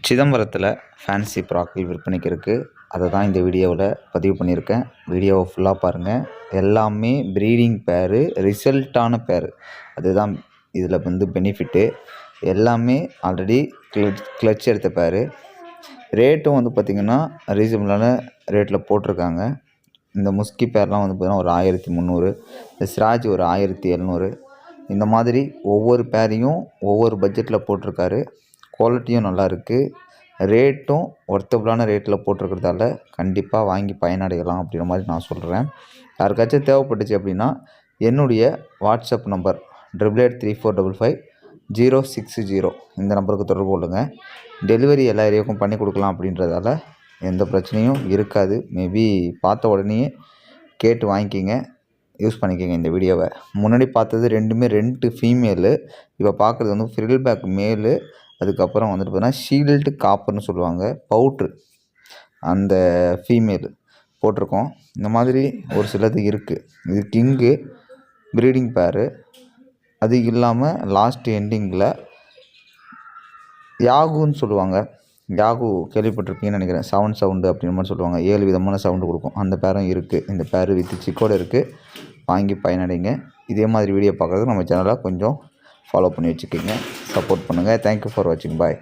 சிதம்பரத்தில் ஃபேன்சி ப்ராக்கள் விற்பனைக்கு இருக்குது. அதை தான் இந்த வீடியோவில் பதிவு பண்ணியிருக்கேன். வீடியோவை ஃபுல்லாக பாருங்கள். எல்லாமே ப்ரீடிங் பேரு, ரிசல்ட்டான பேரு. அதுதான் இதில் பெனிஃபிட்டு. எல்லாமே ஆல்ரெடி கிளச் எடுத்த பேரு. ரேட்டும் பார்த்திங்கன்னா ரீசனபிளான ரேட்டில் போட்டிருக்காங்க. இந்த முஸ்கி பேர்லாம் பார்த்திங்கன்னா ஒரு 1300, இந்த சிராஜ் ஒரு 1700. இந்த மாதிரி ஒவ்வொரு பேரையும் ஒவ்வொரு பட்ஜெட்டில் போட்டிருக்காரு. குவாலிட்டியும் நல்லாயிருக்கு. ரேட்டும் ஒர்த்தபுளான ரேட்டில் போட்டிருக்கிறதால கண்டிப்பாக வாங்கி பயனடையலாம் அப்படின்ற மாதிரி நான் சொல்கிறேன். யாருக்காச்சும் தேவைப்பட்டுச்சு அப்படின்னா என்னுடைய வாட்ஸ்அப் நம்பர் 8834550660 இந்த நம்பருக்கு தொடர்பு கொள்ளுங்கள். டெலிவரி எல்லா ஏரியாவுக்கும் பண்ணி கொடுக்கலாம் அப்படின்றதால எந்த பிரச்சனையும் இருக்காது. மேபி பார்த்த உடனே கேட்டு வாங்கிக்கிங்க, யூஸ் பண்ணிக்கோங்க. இந்த வீடியோவை முன்னாடி பார்த்தது ரெண்டுமே 2 ஃபீமேலு. இப்போ பார்க்குறது ஃப்ரில் பேக் மேலு. அதுக்கப்புறம் பார்த்தீங்கன்னா ஷீல்டு காப்பர்னு சொல்லுவாங்க, பவுட்ரு, அந்த ஃபீமேலு போட்டிருக்கோம். இந்த மாதிரி ஒரு சிலது இருக்குது. இது கிங்கு ப்ரீடிங் பேரு. அது இல்லாமல் லாஸ்ட் எண்டிங்கில் யாகுன்னு சொல்லுவாங்க. யாகு கேள்விப்பட்டிருப்பீங்கன்னு நினைக்கிறேன். 7 சவுண்டு அப்படின்ற மாதிரி சொல்லுவாங்க. 7 விதமான சவுண்டு கொடுக்கும். அந்த பேரும் இருக்குது. இந்த பேர் வித் சிக்கோடு இருக்குது. வாங்கி பயனடைங்க. இதே மாதிரி வீடியோ பார்க்குறதுக்கு நம்ம சேனலை கொஞ்சம் ஃபாலோ பண்ணி வச்சுக்கோங்க. சப்போர்ட் பண்ணுங்கள். தேங்க்யூ ஃபார் வாட்சிங். பாய்.